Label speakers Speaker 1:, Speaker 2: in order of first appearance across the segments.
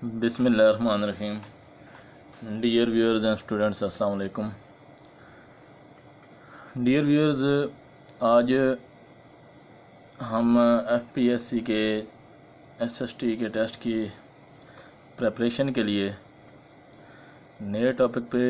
Speaker 1: बिस्मिल्लाहिर्रहमानिर्रहीम। Dear viewers and students, अस्सलाम वालेकुम। डियर व्यूअर्स, आज हम एफपीएससी के एसएसटी के टेस्ट की प्रेपरेशन के लिए नए टॉपिक पे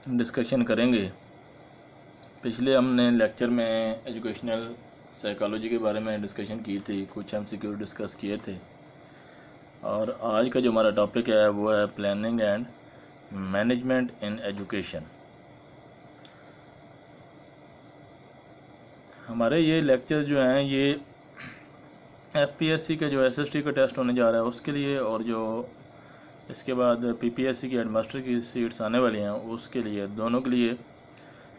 Speaker 1: डिस्कशन करेंगे। पिछले हमने लेक्चर में एजुकेशनल साइकोलॉजी के बारे में डिस्कशन की थी, कुछ एमसीक्यू डिस्कस किए थे, और आज का जो हमारा टॉपिक है वो है planning and management in education. हमारे ये लेक्चर्स जो हैं ये एफपीएससी के जो एसएसटी का टेस्ट होने जा रहा है उसके लिए, और जो इसके बाद पीपीएससी की हेडमास्टर की सीट्स आने वाली हैं उसके लिए, दोनों के लिए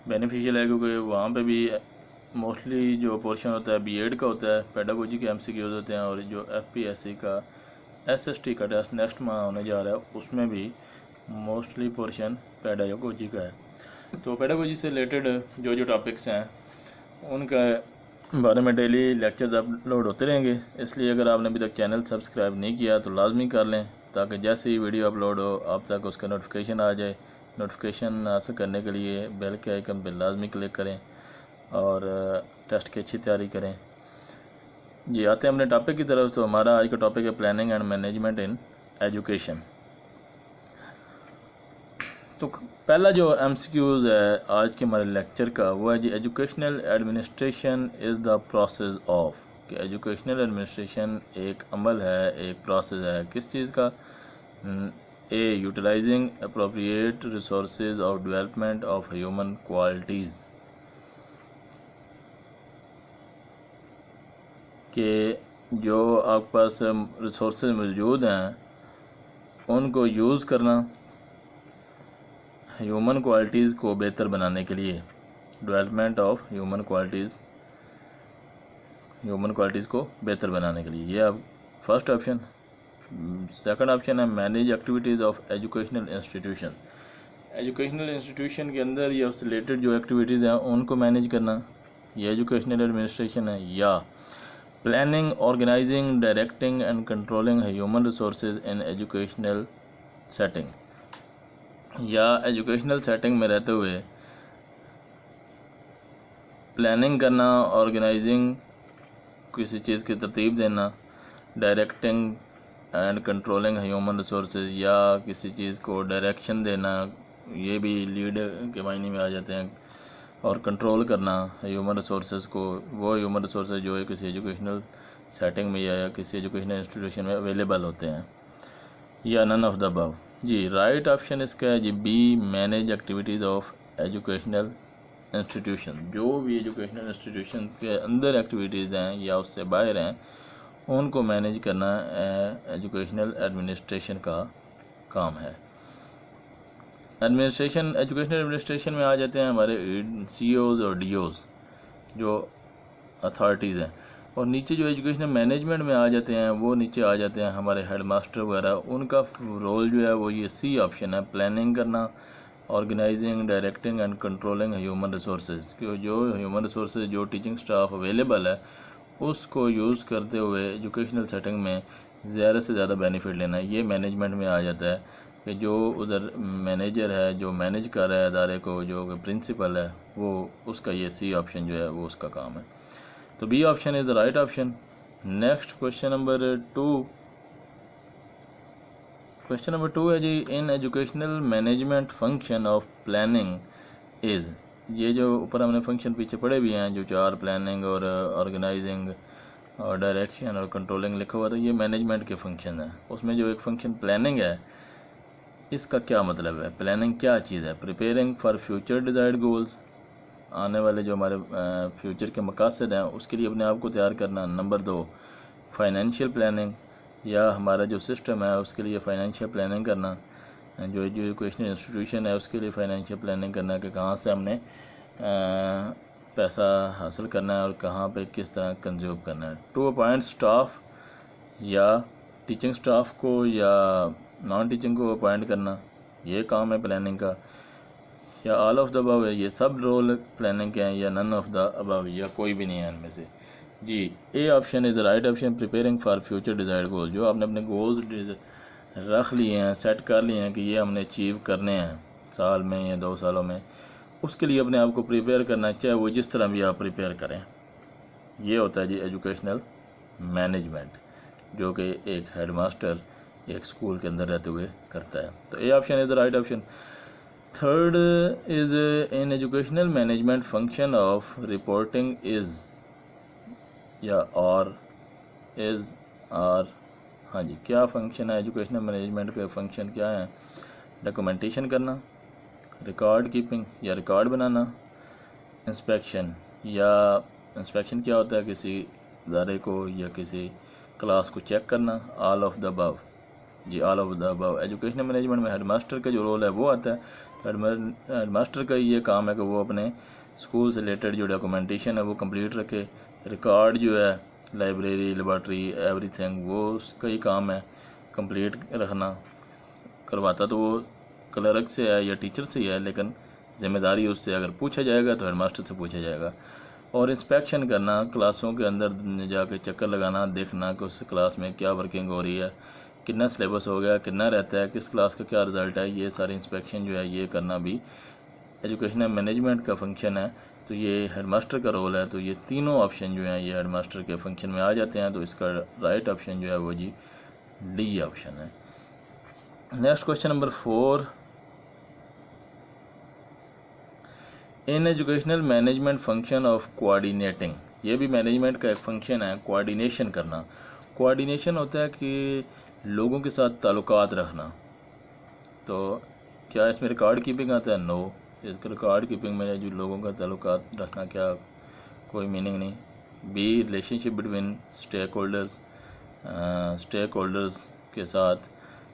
Speaker 1: बेनिफिशियल है, क्योंकि वहाँ पे भी मोस्टली जो पोर्शन होता है बीएड का होता है, पेडागोजी के एमसीक्यूज होते हैं, और जो एफपीएससी का एसएसटी का टेस्ट नेक्स्ट माह होने जा रहा है उसमें भी मोस्टली पोर्शन पेडागोजी का है। तो पेडागोजी से रिलेटेड जो जो टॉपिक्स हैं उनका बारे में डेली लेक्चर्स अपलोड होते रहेंगे। इसलिए अगर आपने अभी तक चैनल सब्सक्राइब नहीं किया तो लाजमी कर लें, ताकि जैसे ही वीडियो अपलोड हो आप तक उसका नोटिफिकेशन आ जाए। नोटिफिकेशन हासिल करने के लिए बेल के आइकन पर लाजमी क्लिक करें और टेस्ट की अच्छी तैयारी करें। जी, आते हैं अपने टॉपिक की तरफ। तो हमारा आज का टॉपिक है planning and management in education. तो पहला जो एमसीक्यूज़ है आज के हमारे लेक्चर का वो है जी, educational administration is the process of. कि एजुकेशनल एडमिनिस्ट्रेशन एक अमल है, एक प्रोसेस है किस चीज़ का? A, utilizing appropriate resources of development of human qualities. कि जो आपके पास रिसोर्सेज मौजूद हैं उनको यूज़ करना ह्यूमन क्वालिटीज़ को बेहतर बनाने के लिए, डेवलपमेंट ऑफ ह्यूमन क्वालिटीज़ को बेहतर बनाने के लिए। ये अब फर्स्ट ऑप्शन। सेकंड ऑप्शन है manage activities of educational institution. Educational institution के अंदर या उससे रिलेटेड जो एक्टिविटीज़ हैं उनको मैनेज करना, ये एजुकेशनल एडमिनिस्ट्रेशन है। या planning, organising, directing and controlling human resources in educational setting. या एजुकेशनल सेटिंग में रहते हुए प्लानिंग करना, ऑर्गेनाइजिंग किसी चीज़ की तरतीब देना, directing and controlling human resources या किसी चीज़ को डायरेक्शन देना, ये भी लीड के मायने में आ जाते हैं। और कंट्रोल करना ह्यूमन रिसोर्सेज को, वो ह्यूमन रिसोर्सेज जो है किसी एजुकेशनल सेटिंग में या किसी एजुकेशनल इंस्टीट्यूशन में अवेलेबल होते हैं। या नन ऑफ द अबव। जी, राइट ऑप्शन इसका है जी B, manage activities of educational institution. जो भी एजुकेशनल इंस्टीट्यूशन के अंदर एक्टिविटीज़ हैं या उससे बाहर हैं उनको मैनेज करना एजुकेशनल एडमिनिस्ट्रेशन का काम है। एडमिनिस्ट्रेशन, एजुकेशनल एडमिनिस्ट्रेशन में आ जाते हैं हमारे सीईओज और डीओज जो अथॉरिटीज़ हैं, और नीचे जो एजुकेशनल मैनेजमेंट में आ जाते हैं वो नीचे आ जाते हैं हमारे हेड मास्टर वगैरह। उनका रोल जो है वो ये सी ऑप्शन है, प्लानिंग करना, organising, directing and controlling human resources. जो ह्यूमन रिसोर्सेज जो टीचिंग स्टाफ अवेलेबल है उसको यूज़ करते हुए एजुकेशनल सेटिंग में ज़्यादा से ज़्यादा बेनिफिट लेना, ये मैनेजमेंट में आ जाता है। कि जो उधर मैनेजर है जो मैनेज कर रहा है अदारे को, जो प्रिंसिपल है, वो उसका ये सी ऑप्शन जो है वो उसका काम है। तो B option is the right option. Next question number 2। Question number 2 है जी, in educational management function of planning is. ये जो ऊपर हमने फंक्शन पीछे पढ़े भी हैं जो 4, प्लानिंग और ऑर्गेनाइजिंग और डायरेक्शन और कंट्रोलिंग लिखा हुआ, तो ये मैनेजमेंट के फंक्शन है। उसमें जो एक फंक्शन प्लानिंग है इसका क्या मतलब है? प्लानिंग क्या चीज़ है? Preparing for future desired goals, आने वाले जो हमारे फ्यूचर के मकासद हैं उसके लिए अपने आप को तैयार करना। नंबर 2, फाइनेंशियल प्लानिंग, या हमारा जो सिस्टम है उसके लिए फाइनेंशियल प्लानिंग करना, जो एजुकेशनल इंस्टीट्यूशन है उसके लिए फाइनेंशियल प्लानिंग करना कि कहाँ से हमने पैसा हासिल करना है और कहाँ पे किस तरह कंज्यूम करना है। टू अपॉइंट स्टाफ, या टीचिंग स्टाफ को या नॉन टीचिंग को अपॉइंट करना, ये काम है प्लानिंग का। या ऑल ऑफ द अबव है, ये सब रोल प्लानिंग के हैं। या नन ऑफ द अबव, या कोई भी नहीं है इनमें से। जी, A option is the right option, preparing for future desired goal. जो आपने अपने गोल्स रख लिए हैं, सेट कर लिए हैं कि ये हमने अचीव करने हैं साल में या 2 सालों में, उसके लिए अपने आप को प्रिपेयर करना, चाहे वो जिस तरह भी आप प्रिपेयर करें। ये होता है जी एजुकेशनल मैनेजमेंट, जो कि एक हेडमास्टर एक स्कूल के अंदर रहते हुए करता है। तो ए option is the right option. Third is in educational management function of reporting is या और इज़ और हाँ जी, क्या फंक्शन है एजुकेशनल मैनेजमेंट के? फंक्शन क्या है? डॉक्यूमेंटेशन करना, रिकॉर्ड कीपिंग या रिकॉर्ड बनाना, इंस्पेक्शन या इंस्पेक्शन क्या होता है? किसी इदारे को या किसी क्लास को चेक करना। ऑल ऑफ द अबव जी, all of the above. Educational management में हेडमास्टर का जो रोल है वो आता है। हेडमास्टर का ये काम है कि वो अपने स्कूल से रिलेटेड जो डॉक्यूमेंटेशन है वो कंप्लीट रखे। रिकॉर्ड जो है लाइब्रेरी, लेबॉर्ट्री, एवरीथिंग, वो उसका ही काम है कंप्लीट रखना। करवाता तो वो क्लर्क से है या टीचर से ही है, लेकिन ज़िम्मेदारी उससे अगर पूछा जाएगा तो हेडमास्टर से पूछा जाएगा। और इंस्पेक्शन करना, क्लासों के अंदर जाके चक्कर लगाना, देखना कि उस क्लास में क्या वर्किंग हो रही है, कितना सिलेबस हो गया, कितना रहता है, किस क्लास का क्या रिज़ल्ट है, ये सारी इंस्पेक्शन जो है ये करना भी एजुकेशनल मैनेजमेंट का फंक्शन है। तो ये हेडमास्टर का रोल है। तो ये तीनों ऑप्शन जो हैं ये हेडमास्टर के फंक्शन में आ जाते हैं। तो इसका राइट ऑप्शन जो है वो जी डी ऑप्शन है। Next question number 4, in educational management function of coordinating. ये भी मैनेजमेंट का एक फंक्शन है, कोऑर्डिनेशन करना। कोऑर्डिनेशन होता है कि लोगों के साथ ताल्लुकात रखना। तो क्या इसमें रिकॉर्ड कीपिंग आता है? नो। इसका रिकॉर्ड कीपिंग में जो लोगों का ताल्लुकात रखना क्या कोई मीनिंग नहीं। B, relationship between stakeholders के साथ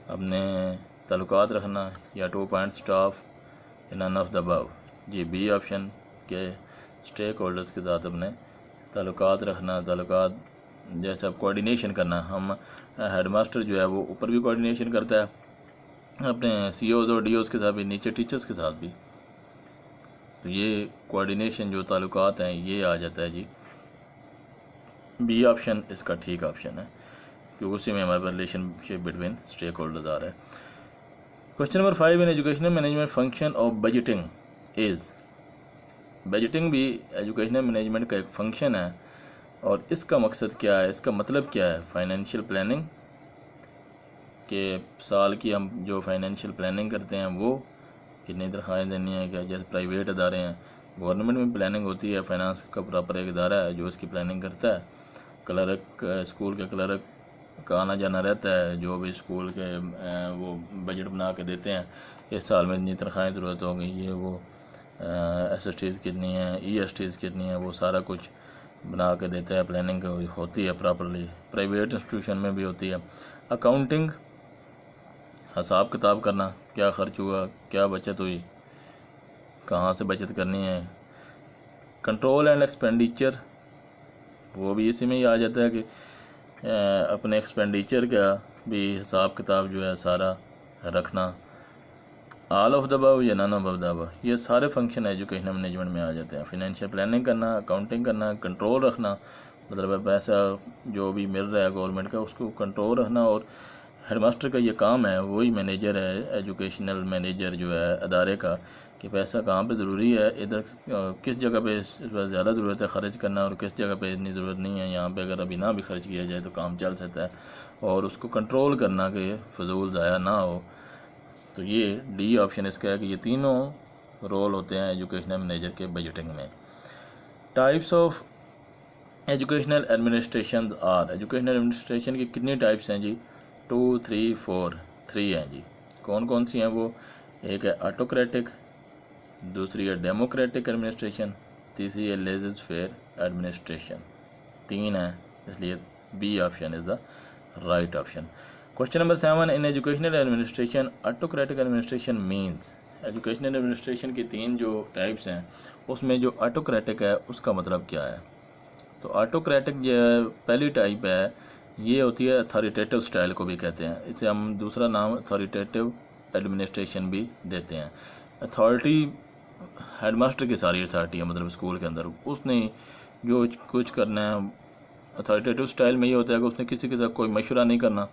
Speaker 1: अपने ताल्लुकात रखना, या 2 point staff, none of the above जी, बी ऑप्शन के स्टेक होल्डर्स के साथ अपने ताल्लुकात रखना। ताल्लुकात जैसे अब कोऑर्डिनेशन करना, हम हेडमास्टर जो है वो ऊपर भी कोऑर्डिनेशन करता है अपने सीओज़ और डीओज़ के साथ भी, नीचे टीचर्स के साथ भी। तो ये कोऑर्डिनेशन जो ताल्लुकात हैं ये आ जाता है जी, बी ऑप्शन इसका ठीक ऑप्शन है, क्योंकि उसी में हमारे पास रिलेशनशिप बिटवीन स्टेक होल्डर्स आ रहा है। Question number 5, in educational management function of budgeting is. Budgeting भी एजुकेशनल मैनेजमेंट का एक फंक्शन है, और इसका मकसद क्या है, इसका मतलब क्या है? फाइनेंशियल प्लानिंग के साल की हम जो फाइनेंशियल प्लानिंग करते हैं वो कितनी तनख्वाहें देनी है, क्या जैसे प्राइवेट अदारे हैं, गवर्नमेंट में प्लानिंग होती है, फाइनेंस का प्रॉपर एक इदारा है जो इसकी प्लानिंग करता है। क्लर्क, स्कूल के क्लर्क का आना जाना रहता है, जो भी स्कूल के वो बजट बना के देते हैं, इस साल में इतनी तनख्वाहें ज़रूरत होगी, ये वो SSTs कितनी है, ESTs कितनी है, वो सारा कुछ बना के देता है। प्लानिंग होती है प्रॉपरली, प्राइवेट इंस्टीट्यूशन में भी होती है। अकाउंटिंग, हिसाब किताब करना, क्या ख़र्च हुआ, क्या बचत हुई, कहाँ से बचत करनी है। कंट्रोल एंड एक्सपेंडिचर, वो भी इसी में ही आ जाता है कि अपने एक्सपेंडिचर का भी हिसाब किताब जो है सारा रखना। ऑल ऑफ द अबव या नन ऑफ द अबव, ये सारे फंक्शन एजुकेशनल मैनेजमेंट में आ जाते हैं। फाइनेंशियल प्लानिंग करना, अकाउंटिंग करना, कंट्रोल रखना, मतलब पैसा जो भी मिल रहा है गवर्नमेंट का उसको कंट्रोल रखना। और हेडमास्टर का ये काम है, वही मैनेजर है, एजुकेशनल मैनेजर जो है अदारे का, कि पैसा कहाँ पे ज़रूरी है, इधर किस जगह पे ज़्यादा ज़रूरत है ख़र्च करना और किस जगह पे इतनी ज़रूरत नहीं है, यहाँ पे अगर अभी ना भी खर्च किया जाए तो काम चल सकता है, और उसको कंट्रोल करना कि फजूल ज़ाया ना हो। तो ये डी ऑप्शन इसका है कि ये तीनों रोल होते हैं एजुकेशनल मैनेजर के बजटिंग में। Types of educational administration are. Educational administration की कितनी टाइप्स हैं जी? 2, 3, 4, 3 हैं जी। कौन कौन सी हैं वो? एक है ऑटोक्रेटिक, दूसरी है डेमोक्रेटिक एडमिनिस्ट्रेशन, तीसरी है लेज़र फेयर एडमिनिस्ट्रेशन। 3 है, इसलिए B option is the right option. Question number 7, in educational administration autocratic administration means. Educational administration की 3 जो टाइप्स हैं उसमें जो ऑटोक्रेटिक है उसका मतलब क्या है? तो ऑटोक्रेटिक जो पहली टाइप है ये होती है अथॉरिटेटिव स्टाइल को भी कहते हैं, इसे हम दूसरा नाम अथॉरिटेटिव एडमिनिस्ट्रेशन भी देते हैं। अथॉरिटी हेडमास्टर की सारी अथॉरिटी है, मतलब स्कूल के अंदर उसने जो कुछ करना है। अथॉरिटेटिव स्टाइल में ये होता है कि उसने किसी के साथ कोई मशवरा नहीं करना,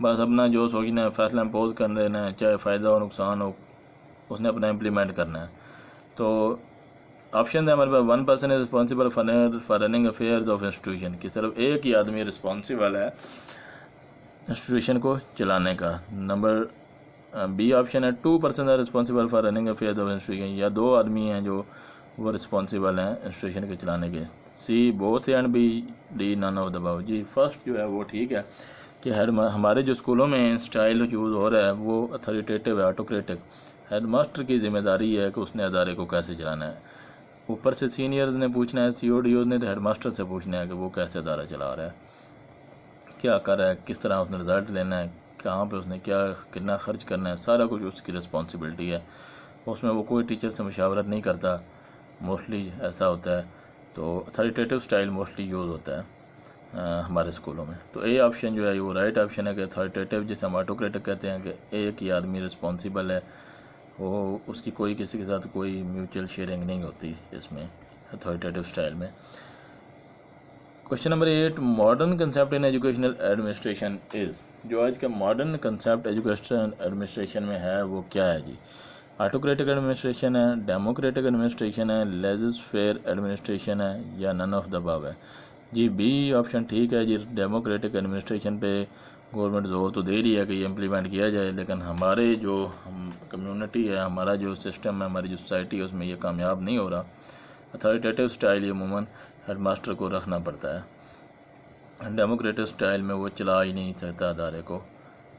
Speaker 1: बस अपना जो सोचना है फैसला इम्पोज कर लेना है, चाहे फ़ायदा हो नुकसान हो उसने अपना इम्प्लीमेंट करना है। तो ऑप्शन है हमारे पास, 1 person is responsible for running affairs of institution, कि सिर्फ एक ही आदमी रिस्पॉन्सिबल है इंस्टीट्यूशन को चलाने का। नंबर बी ऑप्शन है 2 person are responsible for running affairs of institution, या 2 आदमी हैं जो वो रिस्पॉन्सिबल हैं इंस्टीट्यूशन के चलाने के। C both and B D none of the above. जी फर्स्ट जो है वो ठीक है कि हमारे जो स्कूलों में स्टाइल यूज़ हो रहा है वो अथॉरिटेटिव है, ऑटोक्रेटिक। हेड मास्टर की जिम्मेदारी है कि उसने अदारे को कैसे चलाना है। ऊपर से सीनियर्स ने पूछना है, CODOs ने तो हेड मास्टर से पूछना है कि वो कैसे अदारा चला रहा है, क्या कर रहा है, किस तरह उसने रिज़ल्ट लेना है, कहाँ पे उसने क्या कितना ख़र्च करना है, सारा कुछ उसकी रिस्पॉन्सिबिलिटी है। उसमें वो कोई टीचर से मशावरत नहीं करता, मोस्टली ऐसा होता है। तो अथॉरिटेटिव स्टाइल मोस्टली यूज़ होता है हमारे स्कूलों में। तो ए ऑप्शन जो है वो राइट ऑप्शन है कि अथॉरिटेटिव, जिसे हम ऑटोक्रेटिक कहते हैं, कि एक ही आदमी रिस्पॉन्सिबल है, वो उसकी कोई किसी के साथ कोई म्यूचुअल शेयरिंग नहीं होती इसमें अथॉरिटेटिव स्टाइल में। Question number 8, modern concept in educational administration is. जो आज का मॉडर्न कंसेप्ट एजुकेशन एडमिनिस्ट्रेशन में है वो क्या है जी? ऑटोक्रेटिक एडमिनिस्ट्रेशन है, डेमोक्रेटिक एडमिनिस्ट्रेशन है, लेजिस फेयर एडमिनिस्ट्रेशन है, या नन ऑफ द अबव है? जी बी ऑप्शन ठीक है जी। डेमोक्रेटिक एडमिनिस्ट्रेशन पे गवर्नमेंट ज़ोर तो दे रही है कि ये इम्प्लीमेंट किया जाए, लेकिन हमारे जो कम्युनिटी है, हमारा जो सिस्टम है, हमारी जो सोसाइटी है, उसमें ये कामयाब नहीं हो रहा। अथॉरिटेटिव स्टाइल ये अमूमन हेड मास्टर को रखना पड़ता है, डेमोक्रेटिक स्टाइल में वो चला ही नहीं सकता अदारे को।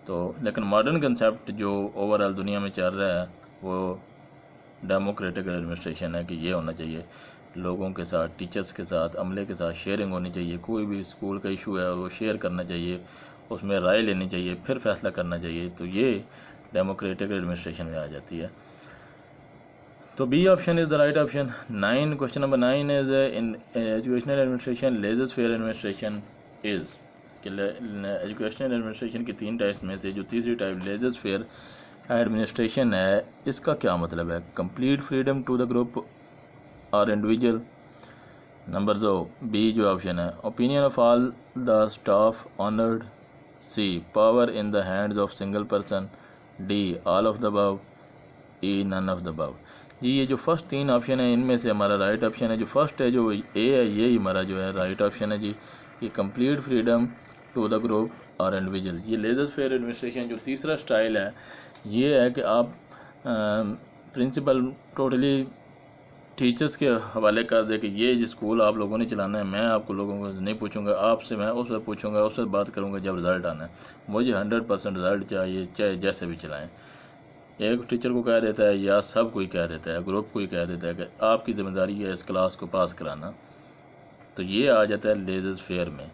Speaker 1: तो लेकिन मॉडर्न कंसेप्ट जो ओवरऑल दुनिया में चल रहा है वो डेमोक्रेटिक एडमिनिस्ट्रेशन है, कि ये होना चाहिए लोगों के साथ, टीचर्स के साथ, अमले के साथ शेयरिंग होनी चाहिए। कोई भी स्कूल का इशू है वो शेयर करना चाहिए, उसमें राय लेनी चाहिए, फिर फैसला करना चाहिए। तो ये डेमोक्रेटिक एडमिनिस्ट्रेशन में आ जाती है। तो B option is the right option. 9, question number 9 is in educational administration laissez faire administration is. Educational administration की 3 टाइप्स में से जो तीसरी टाइप लेजिस फेयर एडमिनिस्ट्रेशन है, इसका क्या मतलब है? Complete freedom to the group और इंडिविजुअल। नंबर 2 बी जो ऑप्शन है, opinion of all the staff honoured. C power in the hands of single person. D all of the above. E none of the above. जी ये जो first 3 option है इनमें से हमारा राइट ऑप्शन है जो फर्स्ट है, जो ए है, ये हमारा जो है राइट ऑप्शन है जी। ये complete freedom to the group और इंडिविजुअल। ये लेजिस फेयर एडमिनिस्ट्रेशन जो तीसरा स्टाइल है, ये है कि आप प्रिंसिपल टोटली टीचर्स के हवाले कर दे कि ये जो स्कूल आप लोगों ने चलाना है, मैं आपको लोगों को नहीं पूछूंगा, आपसे मैं उससे पूछूंगा, उससे बात करूंगा जब रिज़ल्ट आना है। मुझे 100% रिज़ल्ट चाहिए, चाहे जैसे भी चलाएं। एक टीचर को कह देता है या सब कोई कह देता है, ग्रुप को ही कह देता है कि आपकी ज़िम्मेदारी है इस क्लास को पास कराना। तो ये आ जाता है लेजिस फेयर में।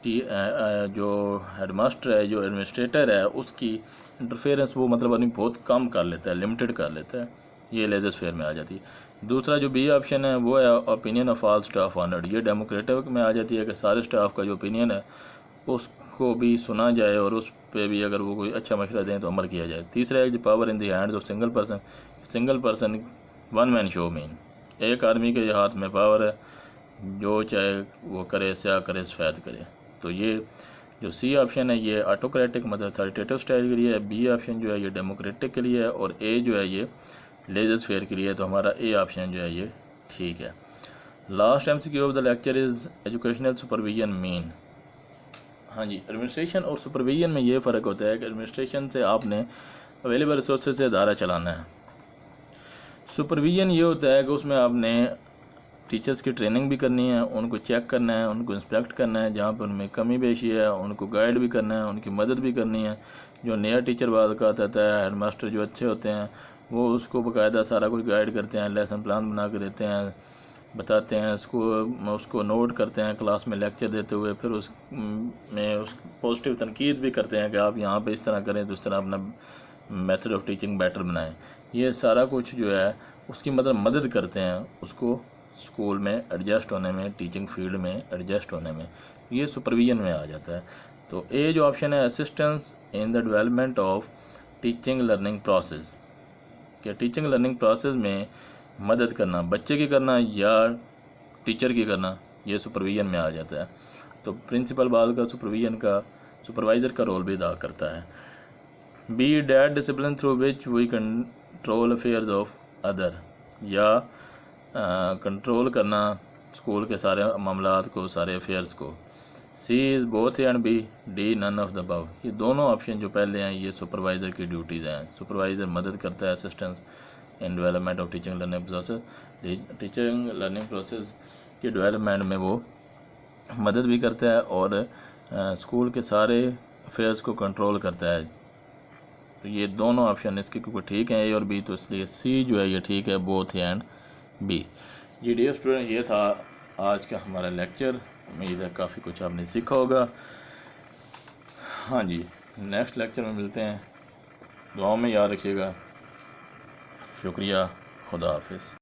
Speaker 1: जो हेडमास्टर है, जो एडमिनिस्ट्रेटर है, उसकी इंटरफेरेंस वो मतलब आदमी बहुत कम कर लेता है, लिमिटेड कर लेता है। ये लेजिस फेयर में आ जाती है। दूसरा जो बी ऑप्शन है वो है opinion of all staff honoured. ये डेमोक्रेटिक में आ जाती है कि सारे स्टाफ का जो ओपिनियन है उसको भी सुना जाए और उस पे भी अगर वो कोई अच्छा मशवरा दें तो अमल किया जाए। तीसरा है जो power in the hands of single person. Single person one man show mean, एक आदमी के हाथ में पावर है, जो चाहे वो करे, स्या करे, सफ़ेद करे। तो ये जो सी ऑप्शन है ये ऑटोक्रेटिक मतलब अथॉरिटेटिव स्टाइल के लिए है, बी ऑप्शन जो है ये डेमोक्रेटिक के लिए है, और ए जो है ये लेजिस फेयर के लिए है। तो हमारा ए ऑप्शन जो है ये ठीक है। Last MCQ of the lecture is educational supervision mean. हाँ जी, एडमिनिस्ट्रेशन और सुपरविजन में ये फ़र्क होता है कि एडमिनिस्ट्रेशन से आपने अवेलेबल रिसोर्सेज से अदारा चलाना है। सुपरविजन ये होता है कि उसमें आपने टीचर्स की ट्रेनिंग भी करनी है, उनको चेक करना है, उनको इंस्पेक्ट करना है, जहाँ पर उनमें कमी पेशी है उनको गाइड भी करना है, उनकी मदद भी करनी है। जो नया टीचर बाद का आता है, हेड मास्टर जो अच्छे होते हैं वो उसको बाकायदा सारा कुछ गाइड करते हैं, लेसन प्लान बना के देते हैं, बताते हैं, उसको नोट करते हैं क्लास में लेक्चर देते हुए, फिर उसमें उस पॉजिटिव तनकीद भी करते हैं कि आप यहाँ पे इस तरह करें तो इस तरह अपना मेथड ऑफ टीचिंग बेटर बनाएं। ये सारा कुछ जो है उसकी मदद करते हैं उसको स्कूल में एडजस्ट होने में, टीचिंग फील्ड में एडजस्ट होने में। ये सुपरविजन में आ जाता है। तो ए जो ऑप्शन है assistance in the development of teaching learning process, कि टीचिंग लर्निंग प्रोसेस में मदद करना, बच्चे की करना या टीचर की करना, ये सुपरविजन में आ जाता है। तो प्रिंसिपल बाद का सुपरविजन का सुपरवाइज़र का रोल भी अदा करता है। B that discipline through which we control affairs of other, या कंट्रोल करना स्कूल के सारे मामलात को, सारे अफेयर्स को। C is both A and B, D none of the above. ये दोनों ऑप्शन जो पहले हैं ये सुपरवाइज़र की ड्यूटीज़ हैं। सुपरवाइज़र मदद करता है assistant in development of teaching learning process, teaching learning process के डेवलपमेंट में वो मदद भी करता है और स्कूल के सारे अफेयर्स को कंट्रोल करता है। तो ये दोनों ऑप्शन इसके क्योंकि ठीक हैं, ए और बी, तो इसलिए सी जो है ये ठीक है, बोथ ए एंड बी। जी डियर स्टूडेंट, ये था आज का हमारा लेक्चर। उम्मीद है काफ़ी कुछ आपने सीखा होगा। हाँ जी, नेक्स्ट लेक्चर में मिलते हैं। दुआओं में याद रखिएगा। शुक्रिया, खुदा हाफिज़।